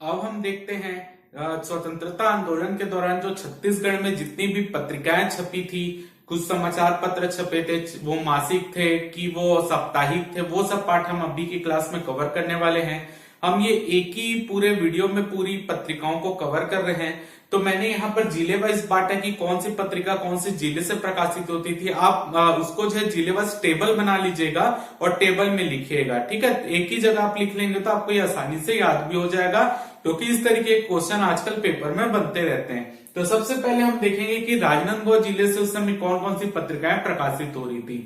अब हम देखते हैं स्वतंत्रता आंदोलन के दौरान जो छत्तीसगढ़ में जितनी भी पत्रिकाएं छपी थी, कुछ समाचार पत्र छपे थे, वो मासिक थे कि वो साप्ताहिक थे, वो सब पाठ हम अभी की क्लास में कवर करने वाले हैं। हम ये एक ही पूरे वीडियो में पूरी पत्रिकाओं को कवर कर रहे हैं। तो मैंने यहाँ पर जिले वाइज बांटा कि कौन सी पत्रिका कौन से जिले से प्रकाशित होती थी। आप उसको जो है जिले वाइज टेबल बना लीजिएगा और टेबल में लिखिएगा, ठीक है। एक ही जगह आप लिख लेंगे तो आपको ये आसानी से याद भी हो जाएगा, क्योंकि इस तरीके के क्वेश्चन आजकल पेपर में बनते रहते हैं। तो सबसे पहले हम देखेंगे कि राजनांदगांव जिले से उस समय कौन कौन सी पत्रिकाएं प्रकाशित हो रही थी।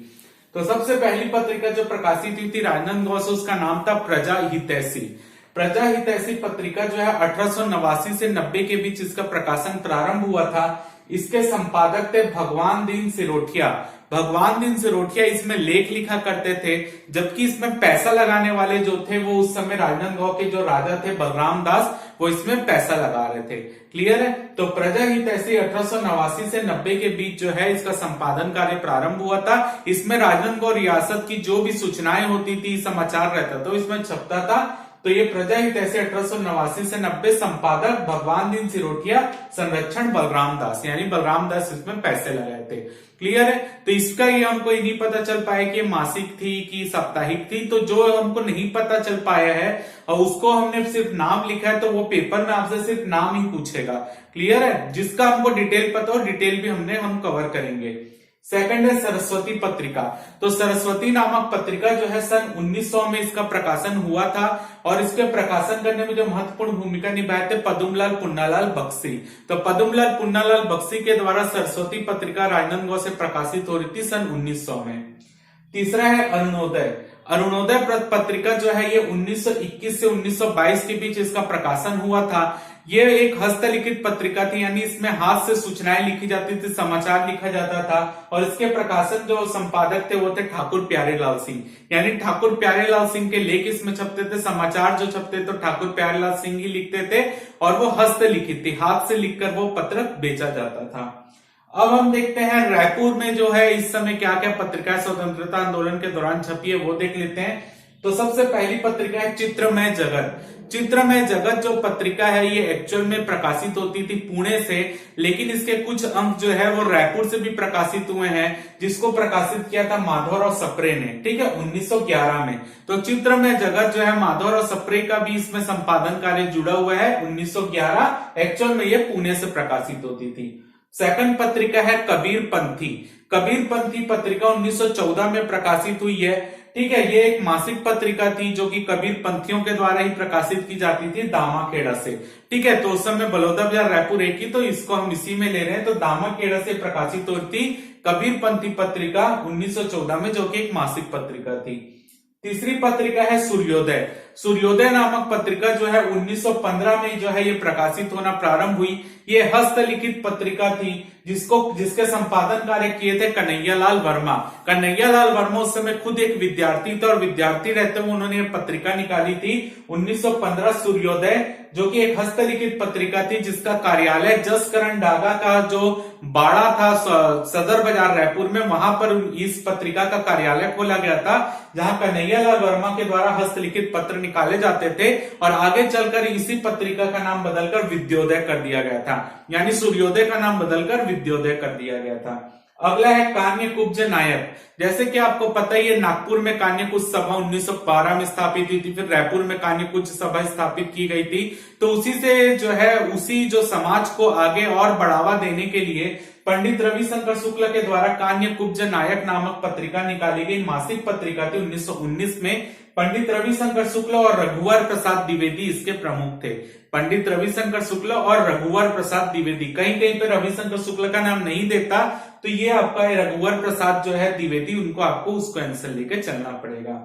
तो सबसे पहली पत्रिका जो प्रकाशित हुई थी राजनांदगांव से, उसका नाम था प्रजा हितैषी। प्रजा हितैषी पत्रिका जो है 1889 से 90 के बीच इसका प्रकाशन प्रारंभ हुआ था। इसके संपादक थे भगवान दीन सिरोठिया। भगवान दीन सिरोठिया इसमें लेख लिखा करते थे, जबकि इसमें पैसा लगाने वाले जो थे वो उस समय राजनांदगांव के जो राजा थे बलराम दास, वो इसमें पैसा लगा रहे थे। क्लियर है। तो प्रजा हितैषी 1889 से 90 के बीच जो है इसका संपादन कार्य प्रारंभ हुआ था। इसमें राजनांदगांव रियासत की जो भी सूचनाएं होती थी, समाचार रहता था, इसमें छपता था। तो ये प्रजा हितैषी 1889 से 90, संपादक भगवान दीन सिरोठिया, संरक्षण बलराम दास, यानी बलराम दास इसमें पैसे लगाए थे। क्लियर है। तो इसका ये हमको ये नहीं पता चल पाया कि मासिक थी कि साप्ताहिक थी। तो जो हमको नहीं पता चल पाया है और उसको हमने सिर्फ नाम लिखा है, तो वो पेपर में आपसे सिर्फ नाम ही पूछेगा। क्लियर है। जिसका हमको डिटेल पता हो, डिटेल भी हम कवर करेंगे। सेकंड है सरस्वती पत्रिका। तो सरस्वती नामक पत्रिका जो है सन 1900 में इसका प्रकाशन हुआ था, और इसके प्रकाशन करने में जो महत्वपूर्ण भूमिका निभाए थे पद्मलाल पुन्नालाल बख्शी। तो पद्मलाल पुन्नालाल बख्शी के द्वारा सरस्वती पत्रिका राजनांदगांव से प्रकाशित हो रही थी सन 1900 में। तीसरा है अरुणोदय। अरुणोदय पत्रिका जो है ये 1921 से 1922 के बीच इसका प्रकाशन हुआ था। ये एक हस्तलिखित पत्रिका थी, यानी इसमें हाथ से सूचनाएं लिखी जाती थी, समाचार लिखा जाता था। और इसके प्रकाशन जो संपादक थे वो थे ठाकुर प्यारेलाल सिंह, यानी ठाकुर प्यारेलाल सिंह के लेख इसमें छपते थे। समाचार जो छपते तो ठाकुर प्यारेलाल सिंह ही लिखते थे, और वो हस्तलिखित थी, हाथ से लिखकर वो पत्र बेचा जाता था। अब हम देखते हैं रायपुर में जो है इस समय क्या क्या पत्रिकाएं स्वतंत्रता आंदोलन के दौरान छपी है, वो देख लेते हैं। तो सबसे पहली पत्रिका है चित्रमय जगत। चित्रमय जगत जो पत्रिका है ये एक्चुअल में प्रकाशित होती थी पुणे से, लेकिन इसके कुछ अंक जो है वो रायपुर से भी प्रकाशित हुए हैं, जिसको प्रकाशित किया था माधवराव सप्रे ने, ठीक है, 1911 में। तो चित्रमय जगत जो है माधवराव सप्रे का भी इसमें संपादन कार्य जुड़ा हुआ है 1911। एक्चुअल में ये पुणे से प्रकाशित होती थी। सेकंड पत्रिका है कबीर पंथी। कबीर पंथी पत्रिका 1914 में प्रकाशित हुई है, ठीक है। ये एक मासिक पत्रिका थी जो कि कबीर पंथियों के द्वारा ही प्रकाशित की जाती थी दामाखेड़ा से, ठीक है। तो उस समय बलौदा बाजार रायपुर एक ही, तो इसको हम इसी में ले रहे हैं। तो दामाखेड़ा से प्रकाशित होती थी कबीर पंथी पत्रिका 1914 में, जो कि एक मासिक पत्रिका थी। तीसरी पत्रिका है सूर्योदय। सूर्योदय नामक पत्रिका जो है 1915 में जो है ये प्रकाशित होना प्रारंभ हुई। ये हस्तलिखित पत्रिका थी, जिसके संपादन कार्य किए थे कन्हैयालाल वर्मा। कन्हैयालाल वर्मा उस समय खुद एक विद्यार्थी थे, और विद्यार्थी रहते हुए उन्होंने ये पत्रिका निकाली थी 1915 सूर्योदय, जो कि एक हस्तलिखित पत्रिका थी, जिसका कार्यालय जसकरण डागा का जो बाड़ा था सदर बाजार रायपुर में, वहां पर इस पत्रिका का कार्यालय खोला गया था, जहां कन्हैयालाल वर्मा के द्वारा हस्तलिखित पत्र निकाले जाते थे। और आगे चलकर इसी पत्रिका का नाम बदलकर विद्योदय कर दिया गया था, यानी सूर्योदय का नाम बदलकर विद्योदय कर दिया गया था। अगला है कान्यकुब्ज नायक। जैसे कि आपको पता ही है, नागपुर में कान्यकुब्ज सभा 1912 में स्थापित हुई थी, फिर रायपुर में कान्यकुब्ज सभा स्थापित की गई थी। तो उसी से जो है, उसी जो समाज को आगे और बढ़ावा देने के लिए पंडित रविशंकर शुक्ल के द्वारा कान्यकुब्ज नायक नामक पत्रिका निकाली गई, मासिक पत्रिका थी 1919 में। पंडित रविशंकर शुक्ल और रघुवर प्रसाद द्विवेदी इसके प्रमुख थे। पंडित रविशंकर शुक्ल और रघुवर प्रसाद द्विवेदी, कहीं कहीं पे रविशंकर शुक्ल का नाम नहीं देता, तो ये आपका रघुवर प्रसाद जो है द्विवेदी, उनको आपको उसको आंसर लेके चलना पड़ेगा।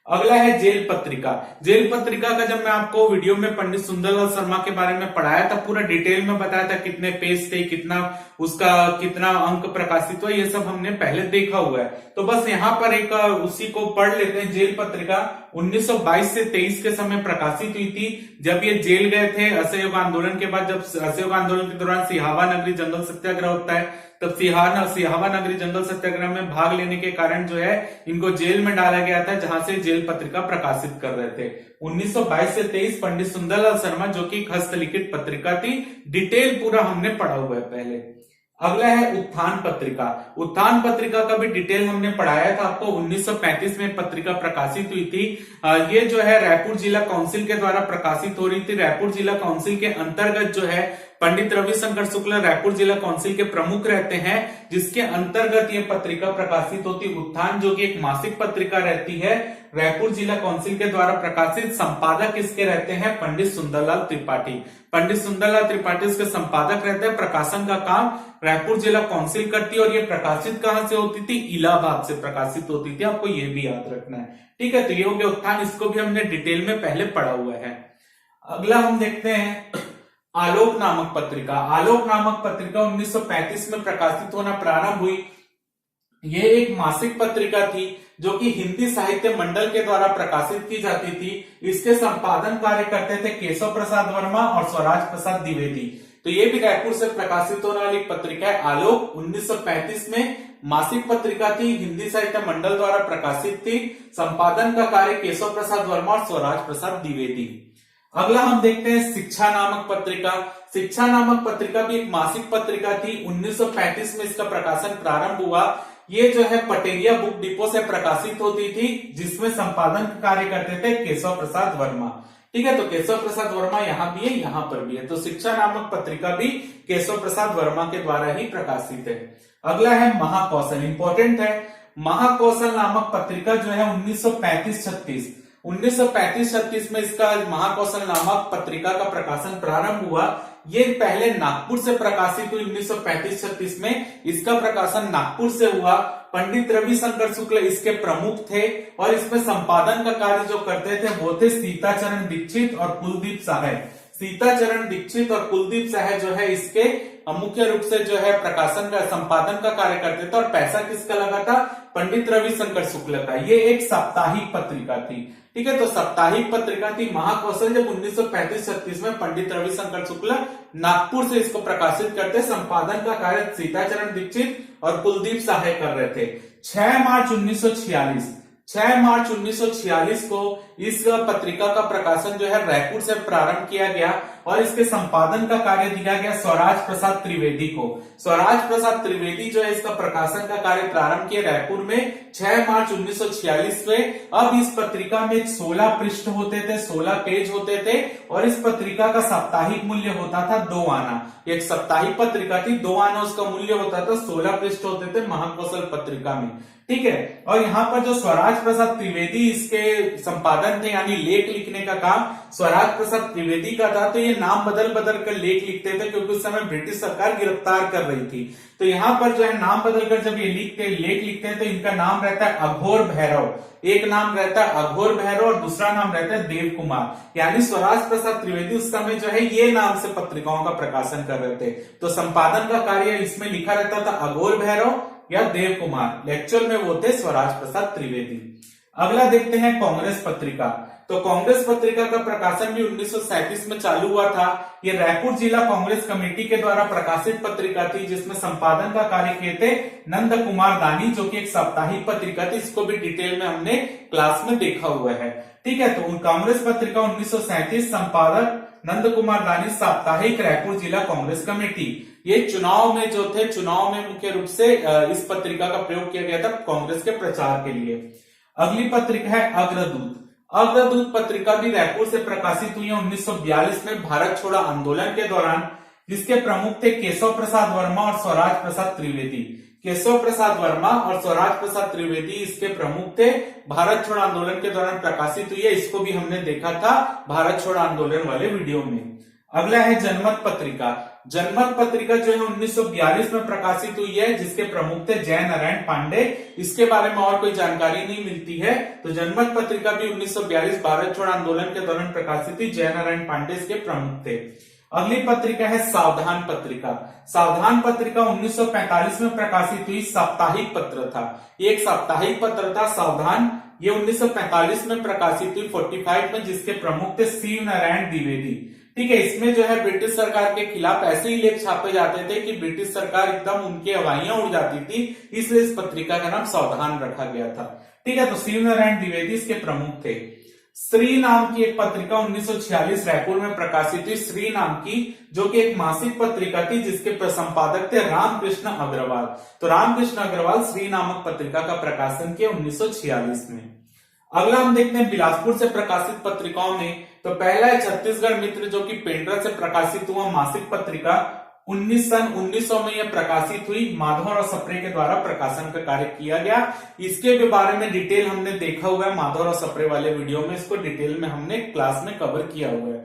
अगला है जेल पत्रिका। जेल पत्रिका का जब मैं आपको वीडियो में पंडित सुंदरलाल शर्मा के बारे में पढ़ाया था, पूरा डिटेल में बताया था कितने पेज थे, कितना अंक प्रकाशित हुआ, ये सब हमने पहले देखा हुआ है। तो बस यहाँ पर एक उसी को पढ़ लेते हैं। जेल पत्रिका 1922 से 23 के समय प्रकाशित हुई थी, जब ये जेल गए थे असहयोग आंदोलन के बाद। जब असहयोग आंदोलन के दौरान सिहावा नगरी जंगल सत्याग्रह होता है, तब सिहावा नगरी जंगल सत्याग्रह में भाग लेने के कारण जो है इनको जेल में डाला गया था, जहां से जेल पत्रिका प्रकाशित कर रहे थे। 1922 से 23 पंडित सुंदरलाल शर्मा, जो कि हस्तलिखित पत्रिका थी। डिटेल पूरा हमने पढ़ा हुआ है पहले। अगला है उत्थान पत्रिका। उत्थान पत्रिका का भी डिटेल हमने पढ़ाया था आपको। 1935 में पत्रिका प्रकाशित हुई थी। ये जो है रायपुर जिला काउंसिल के द्वारा प्रकाशित हो रही थी। रायपुर जिला काउंसिल के अंतर्गत जो है पंडित रविशंकर शुक्ल रायपुर जिला काउंसिल के प्रमुख रहते हैं, जिसके अंतर्गत ये पत्रिका प्रकाशित होती। उत्थान जो कि एक मासिक पत्रिका रहती है, रायपुर जिला काउंसिल के द्वारा प्रकाशित। संपादक इसके रहते हैं पंडित सुंदरलाल त्रिपाठी। पंडित सुंदरलाल त्रिपाठी इसके संपादक रहते हैं। प्रकाशन का काम रायपुर जिला काउंसिल करती है। और ये प्रकाशित कहां से होती थी? इलाहाबाद से प्रकाशित होती थी। आपको ये भी याद रखना है, ठीक है। तो ये हो गया उत्थान, इसको भी हमने डिटेल में पहले पढ़ा हुआ है। अगला हम देखते हैं आलोक नामक पत्रिका। आलोक नामक पत्रिका 1935 में प्रकाशित होना प्रारंभ हुई। ये एक मासिक पत्रिका थी जो कि हिंदी साहित्य मंडल के द्वारा प्रकाशित की जाती थी। इसके संपादन कार्य करते थे केशव प्रसाद वर्मा और स्वराज प्रसाद द्विवेदी। तो ये भी रायपुर से प्रकाशित होने वाली पत्रिका है। आलोक 1935 में मासिक पत्रिका थी, हिंदी साहित्य मंडल द्वारा प्रकाशित थी। संपादन का कार्य केशव प्रसाद वर्मा और स्वराज प्रसाद द्विवेदी। अगला हम देखते हैं शिक्षा नामक पत्रिका। शिक्षा नामक पत्रिका भी एक मासिक पत्रिका थी। 1935 में इसका प्रकाशन प्रारंभ हुआ। ये जो है पटेरिया बुक डिपो से प्रकाशित होती थी, जिसमें संपादन कार्य करते थे केशव प्रसाद वर्मा। ठीक है, तो केशव प्रसाद वर्मा यहाँ भी है, यहाँ पर भी है। तो शिक्षा नामक पत्रिका भी केशव प्रसाद वर्मा के द्वारा ही प्रकाशित है। अगला है महाकौशल, इंपॉर्टेंट है। महाकौशल नामक पत्रिका जो है 1935-36 में इसका महाकौशल नामक पत्रिका का प्रकाशन प्रारंभ हुआ। ये पहले नागपुर से प्रकाशित हुई 1935-36 में। इसका प्रकाशन नागपुर से हुआ। पंडित रविशंकर शुक्ल इसके प्रमुख थे और इसमें संपादन का कार्य जो करते थे वो थे सीताचरण दीक्षित और कुलदीप सहाय। सीताचरण दीक्षित और कुलदीप सहाय जो है इसके मुख्य रूप से जो है प्रकाशन का संपादन का कार्य करते थे। और पैसा किसका लगा था? पंडित रविशंकर शुक्ल का। ये एक साप्ताहिक पत्रिका थी, ठीक है। तो साप्ताहिक पत्रिका थी महाकौशल, जब 1935-36 में पंडित रविशंकर शुक्ल नागपुर से इसको प्रकाशित करते। संपादन का कार्य सीताचरण दीक्षित और कुलदीप सहाय कर रहे थे। 6 मार्च 1946 को इस पत्रिका का प्रकाशन जो है रायपुर से प्रारंभ किया गया और इसके संपादन का कार्य दिया गया स्वराज प्रसाद त्रिवेदी को। स्वराज प्रसाद त्रिवेदी जो है इसका प्रकाशन का कार्य प्रारंभ किया रायपुर में 6 मार्च 1946 में। अब इस पत्रिका में 16 पृष्ठ होते थे, 16 पेज होते थे और इस पत्रिका का साप्ताहिक मूल्य होता था 2 आना। एक साप्ताहिक पत्रिका थी, 2 आना उसका मूल्य होता था। 16 पृष्ठ होते थे महाकौशल पत्रिका में, ठीक है। और यहाँ पर जो स्वराज प्रसाद त्रिवेदी इसके संपादन थे, यानी लेख लिखने का काम स्वराज प्रसाद त्रिवेदी का था। तो ये नाम बदल बदल कर लेख लिखते थे क्योंकि उस समय ब्रिटिश सरकार गिरफ्तार कर रही थी। तो यहाँ पर जो है नाम बदलकर जब ये लेख लिखते हैं तो इनका नाम रहता है अघोर भैरव। एक नाम रहता है अघोर भैरव और दूसरा नाम रहता है देव कुमार। यानी स्वराज प्रसाद त्रिवेदी उस समय जो है ये नाम से पत्रिकाओं का प्रकाशन कर रहे थे। तो संपादन का कार्य इसमें लिखा रहता था अघोर भैरव या देव कुमार। एक्चुअल में वो थे स्वराज प्रसाद त्रिवेदी। अगला देखते हैं कांग्रेस पत्रिका। तो कांग्रेस पत्रिका का प्रकाशन भी 1937 में चालू हुआ था। ये रायपुर जिला कांग्रेस कमेटी के द्वारा प्रकाशित पत्रिका थी, जिसमें संपादन का कार्य किए थे नंद कुमार दानी, जो कि एक साप्ताहिक पत्रिका थी। इसको भी डिटेल में हमने क्लास में देखा हुआ है, ठीक है। तो कांग्रेस पत्रिका 1937, संपादक नंद कुमार दानी, साप्ताहिक, रायपुर जिला कांग्रेस कमेटी। ये चुनाव में जो थे, चुनाव में मुख्य रूप से इस पत्रिका का प्रयोग किया गया था कांग्रेस के प्रचार के लिए। अगली पत्रिका है अग्रदूत। अग्रदूत पत्रिका भी रायपुर से प्रकाशित हुई है 1942 में भारत छोड़ो आंदोलन के दौरान, जिसके प्रमुख थे केशव प्रसाद वर्मा और स्वराज प्रसाद त्रिवेदी। केशव प्रसाद वर्मा और स्वराज प्रसाद त्रिवेदी इसके प्रमुख थे। भारत छोड़ो आंदोलन के दौरान प्रकाशित हुई है। इसको भी हमने देखा था भारत छोड़ो आंदोलन वाले वीडियो में। अगला है जनमत पत्रिका। जनमत पत्रिका जो है 1942 में प्रकाशित हुई है, जिसके प्रमुख थे जय नारायण पांडे। इसके बारे में और कोई जानकारी नहीं मिलती है। तो जनमत पत्रिका भी 1942 भारत छोड़ो आंदोलन के दौरान प्रकाशित हुई। जय नारायण पांडे इसके प्रमुख थे। अगली पत्रिका है सावधान पत्रिका। सावधान पत्रिका 1945 में प्रकाशित हुई, साप्ताहिक पत्र था। एक साप्ताहिक पत्र था सावधान। ये 1945 में प्रकाशित हुई 45 में, जिसके प्रमुख थे शिव नारायण द्विवेदी। ठीक है। इसमें जो है ब्रिटिश सरकार के खिलाफ ऐसे ही लेख छापे जाते थे कि ब्रिटिश सरकार एकदम उनकी हवाइयां उड़ जाती थी, इसलिए इस पत्रिका का नाम सावधान रखा गया था। ठीक है, तो शिव नारायण द्विवेदी इसके प्रमुख थे। श्री नाम की एक पत्रिका 1946 रायपुर में प्रकाशित हुई, श्री नाम की, जो कि एक मासिक पत्रिका थी जिसके संपादक थे रामकृष्ण अग्रवाल। तो रामकृष्ण अग्रवाल श्री नामक पत्रिका का प्रकाशन किया 1946 में। अगला हम देखते हैं बिलासपुर से प्रकाशित पत्रिकाओं में, तो पहला है छत्तीसगढ़ मित्र, जो कि पेंड्रा से प्रकाशित हुआ मासिक पत्रिका। 1900 में यह प्रकाशित हुई, माधव और सप्रे के द्वारा प्रकाशन का कार्य किया गया। इसके बारे में डिटेल हमने देखा हुआ है माधव और सप्रे वाले वीडियो में, इसको डिटेल में हमने क्लास में कवर किया हुआ है।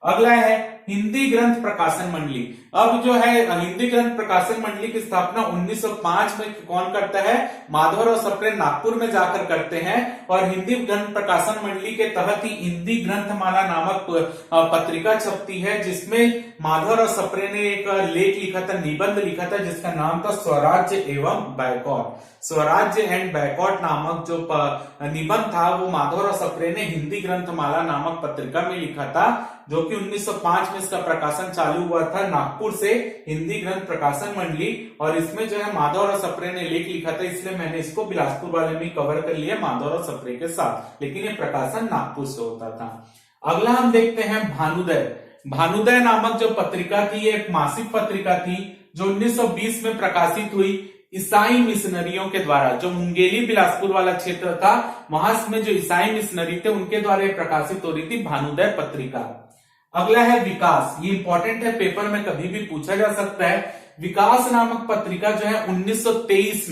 अगला है हिंदी ग्रंथ प्रकाशन मंडली। अब जो है हिंदी ग्रंथ प्रकाशन मंडली की स्थापना 1905 में कौन करता है, माधव और सप्रे नागपुर में जाकर करते हैं, और हिंदी ग्रंथ प्रकाशन मंडली के तहत ही हिंदी ग्रंथमाला नामक पत्रिका छपती है, जिसमें माधव और सप्रे ने एक लेख लिखा था, निबंध लिखा था, जिसका नाम था स्वराज्य एवं बैकॉट। स्वराज्य एंड बैकॉट नामक जो निबंध था वो माधव और सप्रे ने हिंदी ग्रंथमाला नामक पत्रिका में लिखा था, जो कि 1905 में इसका प्रकाशन चालू हुआ था नागपुर से हिंदी ग्रंथ प्रकाशन मंडली। और इसमें जो है माधव और सप्रे ने लेख लिखा था, इसलिए मैंने इसको बिलासपुर वाले में कवर कर लिया माधव और सप्रे के साथ, लेकिन ये प्रकाशन नागपुर से होता था। अगला हम देखते हैं भानुदय। भानुदय नामक जो पत्रिका थी, ये एक मासिक पत्रिका थी जो 1920 में प्रकाशित हुई ईसाई मिशनरियों के द्वारा। जो मुंगेली बिलासपुर वाला क्षेत्र था, वहां में जो ईसाई मिशनरी थे उनके द्वारा प्रकाशित हो रही थी भानुदय पत्रिका। अगला है विकास, ये इंपॉर्टेंट है, पेपर में कभी भी पूछा जा सकता है। विकास नामक पत्रिका जो है 1923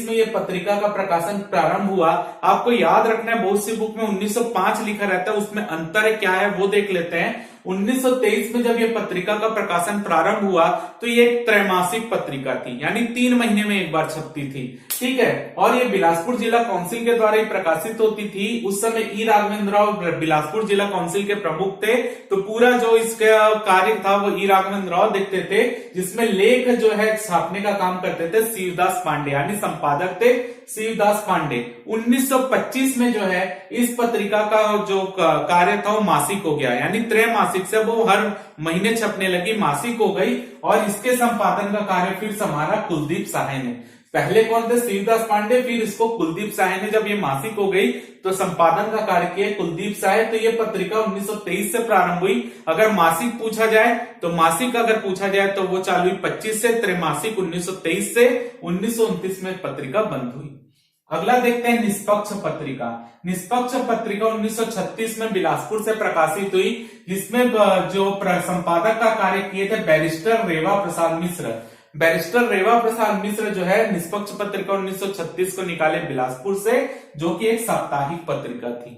में ये पत्रिका का प्रकाशन प्रारंभ हुआ। आपको याद रखना है, बहुत सी बुक में 1905 लिखा रहता है, उसमें अंतर क्या है वो देख लेते हैं। 1923 में जब ये पत्रिका का प्रकाशन प्रारंभ हुआ तो ये एक त्रैमासिक पत्रिका थी, यानी 3 महीने में एक बार छपती थी। ठीक है, और ये बिलासपुर जिला काउंसिल के द्वारा ही प्रकाशित होती थी। उस समय ई राघवेंद्र राव बिलासपुर जिला काउंसिल के प्रमुख थे, तो पूरा जो इसका कार्य था वो ई राघवेंद्र राव देखते थे, जिसमें लेख जो है छापने का काम करते थे शिवदास पांडे, यानी संपादक थे शिवदास पांडे। 1925 में जो है इस पत्रिका का जो कार्य था वो मासिक हो गया, यानी त्रैमासिक से वो हर महीने छपने लगी, मासिक हो गई। और इसके संपादन का कार्य फिर संभाला कुलदीप साहे ने। पहले कौन थे, शिवदास पांडे, फिर इसको कुलदीप साहे ने। जब ये मासिक हो गई तो संपादन का कार्य किया कुलदीप साहे। तो ये पत्रिका 1923 से प्रारंभ हुई। अगर मासिक पूछा जाए तो मासिक अगर पूछा जाए तो वो चालू हुई 25 से, त्रैमासिक 1923 से 1929 में पत्रिका बंद हुई। अगला देखते हैं निष्पक्ष पत्रिका। निष्पक्ष पत्रिका 1936 में बिलासपुर से प्रकाशित हुई, जिसमें जो संपादक का कार्य किए थे बैरिस्टर रेवा प्रसाद मिश्र। बैरिस्टर रेवा प्रसाद मिश्र जो है निष्पक्ष पत्रिका 1936 को निकाले बिलासपुर से, जो कि एक साप्ताहिक पत्रिका थी।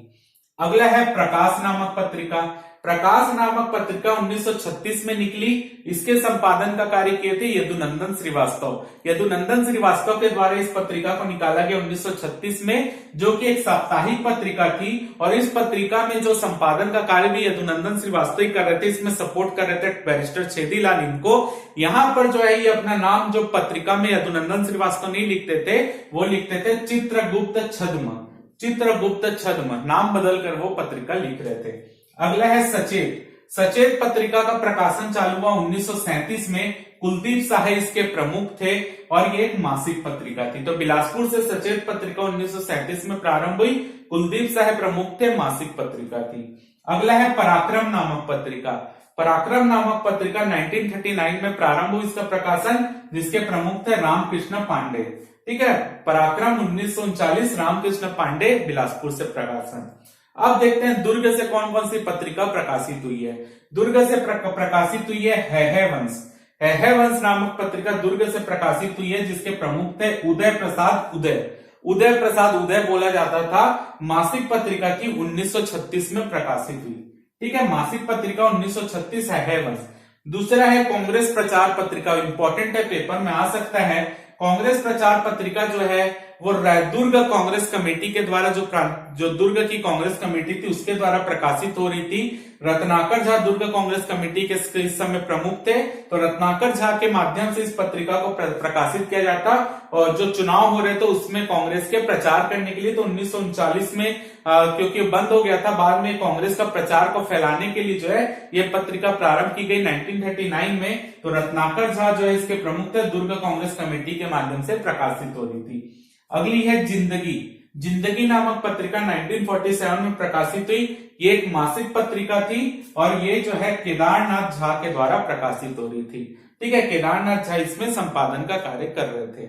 अगला है प्रकाश नामक पत्रिका। प्रकाश नामक पत्रिका 1936 में निकली। इसके संपादन का कार्य किए थे यदुनंदन श्रीवास्तव। यदुनंदन श्रीवास्तव के द्वारा इस पत्रिका को निकाला गया 1936 में, जो कि एक साप्ताहिक पत्रिका थी। और इस पत्रिका में जो संपादन का कार्य भी यदुनंदन श्रीवास्तव ही कर रहे थे, इसमें सपोर्ट कर रहे थे बैरिस्टर छेदीलाल इनको। यहाँ पर जो है ये अपना नाम जो पत्रिका में यदुनंदन श्रीवास्तव नहीं लिखते थे, वो लिखते थे चित्रगुप्त छद्म। चित्रगुप्त छद्म नाम बदलकर वो पत्रिका लिख रहे थे। अगला है सचेत। सचेत पत्रिका का प्रकाशन चालू हुआ 1937 में। कुलदीप साहे इसके प्रमुख थे और ये एक मासिक पत्रिका थी। तो बिलासपुर से सचेत पत्रिका 1937 में प्रारंभ हुई। कुलदीप साहे प्रमुख थे, मासिक पत्रिका थी। अगला है पराक्रम नामक पत्रिका। पराक्रम नामक पत्रिका 1939 में प्रारंभ हुई इसका प्रकाशन, जिसके प्रमुख थे रामकृष्ण पांडे। ठीक है, पराक्रम 1939 रामकृष्ण पांडे, बिलासपुर से प्रकाशन। अब देखते हैं दुर्ग से कौन कौन सी पत्रिका प्रकाशित हुई है। दुर्ग से प्रकाशित हुई है वंश। वंश नामक पत्रिका दुर्ग से प्रकाशित हुई है, जिसके प्रमुख थे उदय प्रसाद उदय। उदय प्रसाद उदय बोला जाता था। मासिक पत्रिका की 1936 में प्रकाशित हुई। ठीक है, मासिक पत्रिका 1936 है वंश। दूसरा है कांग्रेस प्रचार पत्रिका, इंपॉर्टेंट है, पेपर में आ सकता है। कांग्रेस प्रचार पत्रिका जो है वो दुर्ग कांग्रेस कमेटी के द्वारा जो दुर्ग की कांग्रेस कमेटी थी उसके द्वारा प्रकाशित हो रही थी। रत्नाकर झा दुर्ग कांग्रेस कमेटी के इस समय प्रमुख थे। तो रत्नाकर झा के माध्यम से इस पत्रिका को प्रकाशित किया जाता। और जो चुनाव हो रहे थे उसमें कांग्रेस के प्रचार करने के लिए, तो 1939 में क्योंकि बंद हो गया था, बाद में कांग्रेस का प्रचार को फैलाने के लिए जो है ये पत्रिका प्रारंभ की गई 1939 में। तो रत्नाकर झा जो है इसके प्रमुख थे, दुर्ग कांग्रेस कमेटी के माध्यम से प्रकाशित हो रही थी। अगली है जिंदगी। जिंदगी नामक पत्रिका 1947 में प्रकाशित हुई। ये एक मासिक पत्रिका थी और ये जो है केदारनाथ झा के द्वारा प्रकाशित हो रही थी। ठीक है, केदारनाथ झा इसमें संपादन का कार्य कर रहे थे।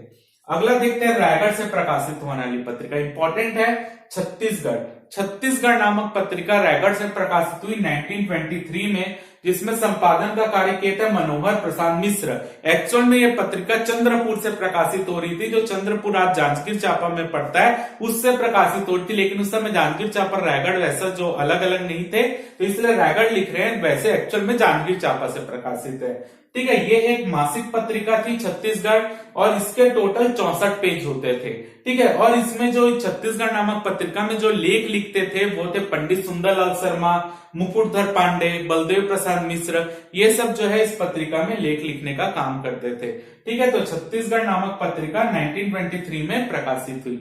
अगला देखते हैं रायगढ़ से प्रकाशित होने वाली पत्रिका, इंपॉर्टेंट है, छत्तीसगढ़। छत्तीसगढ़ नामक पत्रिका रायगढ़ से प्रकाशित हुई 1923 में, जिसमें संपादन का कार्य किए थे मनोहर प्रसाद मिश्र। एक्चुअल में यह पत्रिका चंद्रपुर से प्रकाशित हो रही थी, जो चंद्रपुर आज जांजगीर चांपा में पड़ता है, उससे प्रकाशित हो रही थी। लेकिन उस समय जांजगीर चांपा रायगढ़ वैसा जो अलग अलग नहीं थे, तो इसलिए रायगढ़ लिख रहे हैं, वैसे एक्चुअल में जांजगीर चांपा से प्रकाशित है। ठीक है, ये एक मासिक पत्रिका थी छत्तीसगढ़ और इसके टोटल 64 पेज होते थे। ठीक है, और इसमें जो छत्तीसगढ़ नामक पत्रिका में जो लेख लिखते थे वो थे पंडित सुंदरलाल शर्मा, मुकुटधर पांडे, बलदेव प्रसाद मिश्र, ये सब जो है इस पत्रिका में लेख लिखने का काम करते थे। ठीक है, तो छत्तीसगढ़ नामक पत्रिका 1923 में प्रकाशित हुई।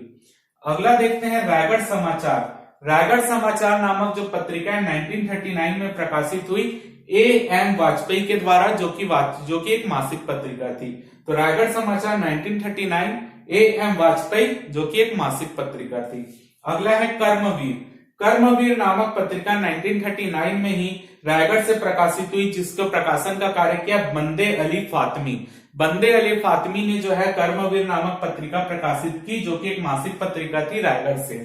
अगला देखते हैं रायगढ़ समाचार। रायगढ़ समाचार नामक जो पत्रिका है 1939 में प्रकाशित हुई A.M. वाजपेयी के द्वारा, जो कि एक मासिक पत्रिका थी। तो रायगढ़ समाचार 1939, A.M. वाजपेयी, जो कि एक मासिक पत्रिका थी। अगला है कर्मवीर। कर्मवीर नामक पत्रिका 1939 में ही रायगढ़ से प्रकाशित हुई, जिसको प्रकाशन का कार्य किया बंदे अली फातमी। बंदे अली फातमी ने जो है कर्मवीर नामक पत्रिका प्रकाशित की, जो कि एक मासिक पत्रिका थी रायगढ़ से।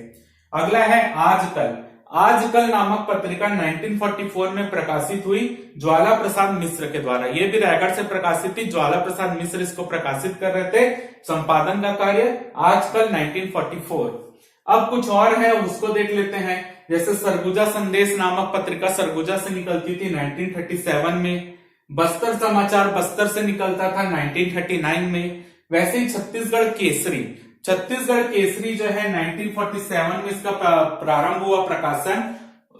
अगला है आजकल। आजकल नामक पत्रिका 1944 में प्रकाशित हुई ज्वाला प्रसाद मिश्र के द्वारा। ये भी रायगढ़ से प्रकाशित थी, ज्वाला प्रसाद मिश्र इसको प्रकाशित कर रहे थे। संपादन का कार्य आजकल 1944। अब कुछ और है, उसको देख लेते हैं। जैसे सरगुजा संदेश नामक पत्रिका सरगुजा से निकलती थी 1937 में। बस्तर समाचार बस्तर से निकलता था 1939 में। वैसे ही छत्तीसगढ़ केसरी, छत्तीसगढ़ केसरी जो है 1947 में इसका प्रारंभ हुआ प्रकाशन।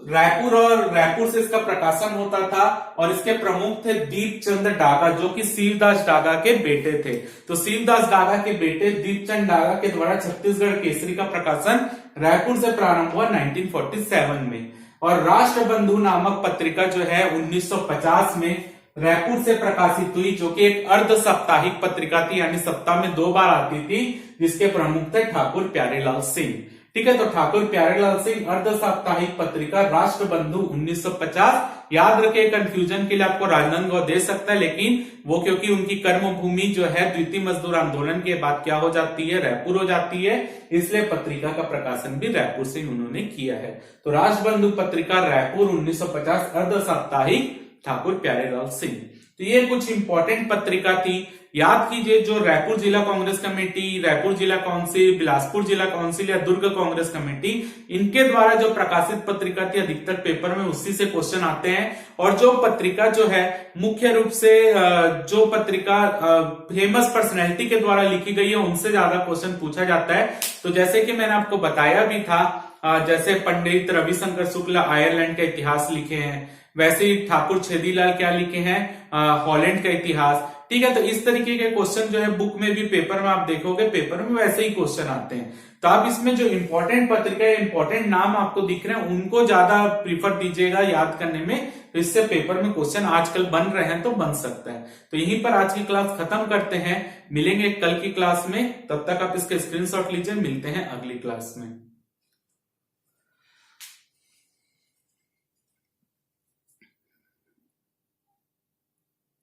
रायपुर से इसका प्रकाशन होता था और इसके प्रमुख थे दीपचंद डागा, जो कि शिवदास डागा के बेटे थे। तो शिवदास डागा के बेटे दीपचंद डागा के द्वारा छत्तीसगढ़ केसरी का प्रकाशन रायपुर से प्रारंभ हुआ 1947 में। और राष्ट्रबंधु नामक पत्रिका जो है 1950 में रायपुर से प्रकाशित हुई, जो कि एक अर्ध साप्ताहिक पत्रिका थी, यानी सप्ताह में 2 बार आती थी, जिसके प्रमुख थे ठाकुर प्यारेलाल सिंह। ठीक है, तो ठाकुर प्यारेलाल सिंह अर्ध साप्ताहिक पत्रिका राष्ट्रबंधु 1950। याद रखे, कंफ्यूजन के लिए आपको राजनांदगांव दे सकता है, लेकिन वो क्योंकि उनकी कर्मभूमि जो है द्वितीय मजदूर आंदोलन के बाद क्या हो जाती है, रायपुर हो जाती है, इसलिए पत्रिका का प्रकाशन भी रायपुर से उन्होंने किया है। तो राष्ट्रबंधु पत्रिका रायपुर 1950 अर्ध साप्ताहिक ठाकुर प्यारेलाल सिंह। तो ये कुछ इंपॉर्टेंट पत्रिका थी। याद कीजिए, जो रायपुर जिला कांग्रेस कमेटी, रायपुर जिला काउंसिल, बिलासपुर जिला काउंसिल या दुर्ग कांग्रेस कमेटी, इनके द्वारा जो प्रकाशित पत्रिका थी अधिकतर पेपर में उसी से क्वेश्चन आते हैं। और जो पत्रिका जो है मुख्य रूप से जो पत्रिका फेमस पर्सनैलिटी के द्वारा लिखी गई है, उनसे ज्यादा क्वेश्चन पूछा जाता है। तो जैसे कि मैंने आपको बताया भी था, जैसे पंडित रविशंकर शुक्ला आयरलैंड का इतिहास लिखे हैं, वैसे ही ठाकुर छेदीलाल क्या लिखे हैं, हॉलैंड का इतिहास। ठीक है, तो इस तरीके के क्वेश्चन जो है बुक में भी, पेपर में आप देखोगे, पेपर में वैसे ही क्वेश्चन आते हैं। तो आप इसमें जो इंपॉर्टेंट पत्रिका, इंपॉर्टेंट नाम आपको दिख रहे हैं, उनको ज्यादा प्रीफर दीजिएगा याद करने में। तो इससे पेपर में क्वेश्चन आजकल बन रहे हैं, तो बन सकता है। तो यहीं पर आज की क्लास खत्म करते हैं, मिलेंगे कल की क्लास में। तब तक आप इसके स्क्रीनशॉट लीजिए, मिलते हैं अगली क्लास में।